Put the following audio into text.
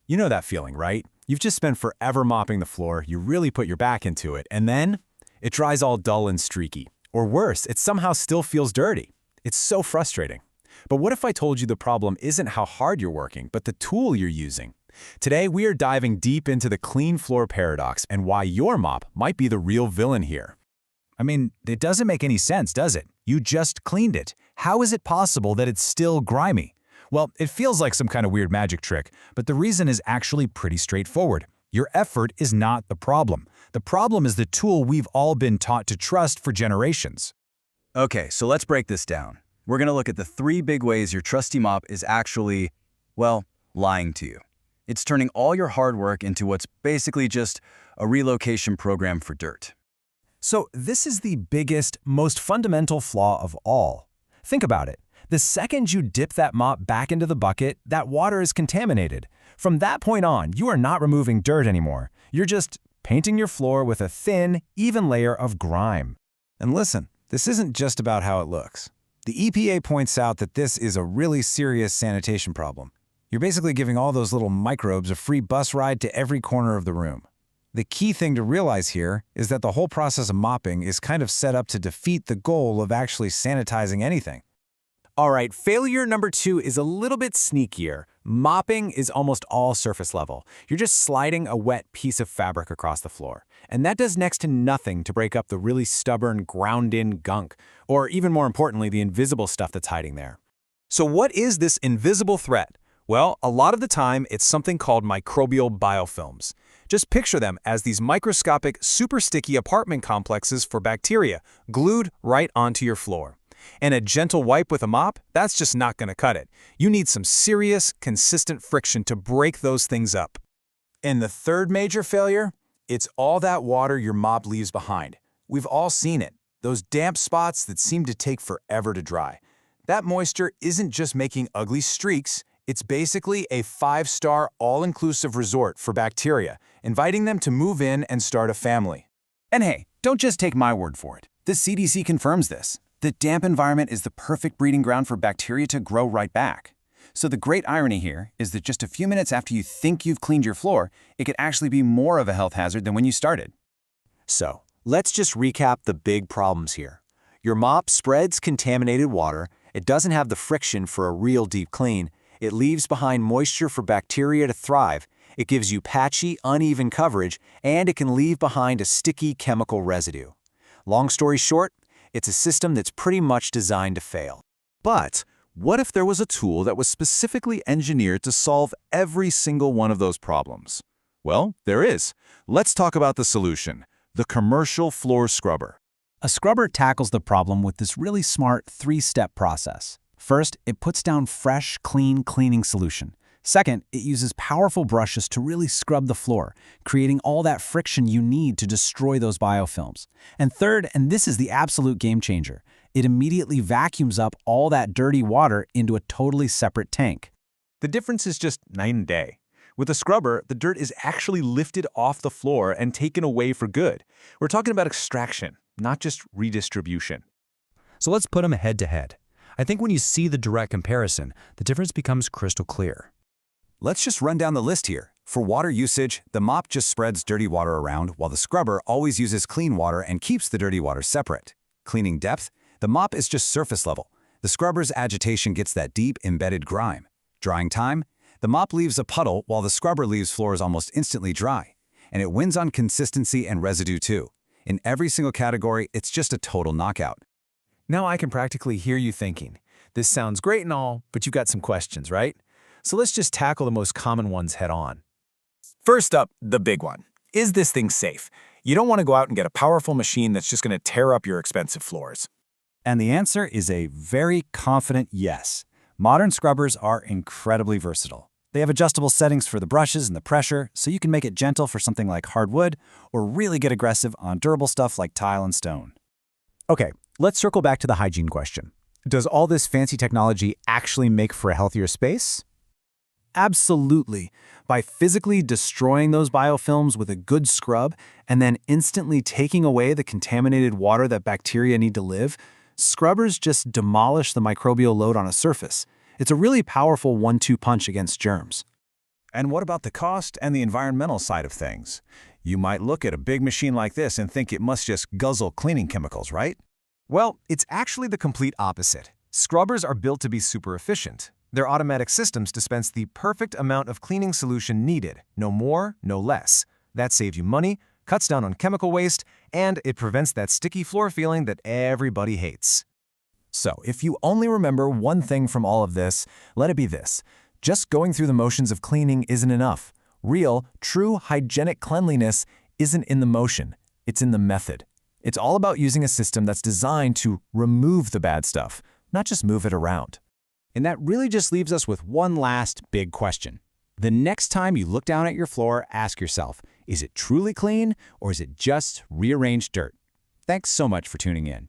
You know that feeling, right? You've just spent forever mopping the floor, you really put your back into it, and then it dries all dull and streaky. Or worse, it somehow still feels dirty. It's so frustrating. But what if I told you the problem isn't how hard you're working, but the tool you're using? Today, we are diving deep into the clean floor paradox and why your mop might be the real villain here. I mean, it doesn't make any sense, does it? You just cleaned it. How is it possible that it's still grimy? Well, it feels like some kind of weird magic trick, but the reason is actually pretty straightforward. Your effort is not the problem. The problem is the tool we've all been taught to trust for generations. Okay, so let's break this down. We're going to look at the 3 big ways your trusty mop is actually, well, lying to you. It's turning all your hard work into what's basically just a relocation program for dirt. So this is the biggest, most fundamental flaw of all. Think about it. The second you dip that mop back into the bucket, that water is contaminated. From that point on, you are not removing dirt anymore. You're just painting your floor with a thin, even layer of grime. And listen, this isn't just about how it looks. The EPA points out that this is a really serious sanitation problem. You're basically giving all those little microbes a free bus ride to every corner of the room. The key thing to realize here is that the whole process of mopping is kind of set up to defeat the goal of actually sanitizing anything. All right, failure number 2 is a little bit sneakier. Mopping is almost all surface level. You're just sliding a wet piece of fabric across the floor. And that does next to nothing to break up the really stubborn, ground-in gunk, or even more importantly, the invisible stuff that's hiding there. So what is this invisible threat? Well, a lot of the time, it's something called microbial biofilms. Just picture them as these microscopic, super sticky apartment complexes for bacteria glued right onto your floor. And a gentle wipe with a mop, that's just not going to cut it. You need some serious, consistent friction to break those things up. And the third major failure? It's all that water your mop leaves behind. We've all seen it, those damp spots that seem to take forever to dry. That moisture isn't just making ugly streaks, it's basically a 5-star all-inclusive resort for bacteria, inviting them to move in and start a family. And hey, don't just take my word for it. The CDC confirms this. The damp environment is the perfect breeding ground for bacteria to grow right back. So the great irony here is that just a few minutes after you think you've cleaned your floor, it could actually be more of a health hazard than when you started. So, let's just recap the big problems here. Your mop spreads contaminated water, it doesn't have the friction for a real deep clean, it leaves behind moisture for bacteria to thrive, it gives you patchy, uneven coverage, and it can leave behind a sticky chemical residue. Long story short, it's a system that's pretty much designed to fail. But what if there was a tool that was specifically engineered to solve every single one of those problems? Well, there is. Let's talk about the solution, the commercial floor scrubber. A scrubber tackles the problem with this really smart 3-step process. First, it puts down fresh, clean cleaning solution. Second, it uses powerful brushes to really scrub the floor, creating all that friction you need to destroy those biofilms. And third, and this is the absolute game changer, it immediately vacuums up all that dirty water into a totally separate tank. The difference is just night and day. With a scrubber, the dirt is actually lifted off the floor and taken away for good. We're talking about extraction, not just redistribution. So let's put them head to head. I think when you see the direct comparison, the difference becomes crystal clear. Let's just run down the list here. For water usage, the mop just spreads dirty water around, while the scrubber always uses clean water and keeps the dirty water separate. Cleaning depth, the mop is just surface level. The scrubber's agitation gets that deep, embedded grime. Drying time, the mop leaves a puddle while the scrubber leaves floors almost instantly dry. And it wins on consistency and residue too. In every single category, it's just a total knockout. Now I can practically hear you thinking, this sounds great and all, but you've got some questions, right? So let's just tackle the most common ones head on. First up, the big one. Is this thing safe? You don't want to go out and get a powerful machine that's just going to tear up your expensive floors. And the answer is a very confident yes. Modern scrubbers are incredibly versatile. They have adjustable settings for the brushes and the pressure, so you can make it gentle for something like hardwood, or really get aggressive on durable stuff like tile and stone. Okay, let's circle back to the hygiene question. Does all this fancy technology actually make for a healthier space? Absolutely. By physically destroying those biofilms with a good scrub and then instantly taking away the contaminated water that bacteria need to live, scrubbers just demolish the microbial load on a surface. It's a really powerful 1-2 punch against germs. And what about the cost and the environmental side of things? You might look at a big machine like this and think it must just guzzle cleaning chemicals, right? Well, it's actually the complete opposite. Scrubbers are built to be super efficient. Their automatic systems dispense the perfect amount of cleaning solution needed, no more, no less. That saves you money, cuts down on chemical waste, and it prevents that sticky floor feeling that everybody hates. So, if you only remember one thing from all of this, let it be this. Just going through the motions of cleaning isn't enough. Real, true hygienic cleanliness isn't in the motion, it's in the method. It's all about using a system that's designed to remove the bad stuff, not just move it around. And that really just leaves us with one last big question. The next time you look down at your floor, ask yourself, is it truly clean or is it just rearranged dirt? Thanks so much for tuning in.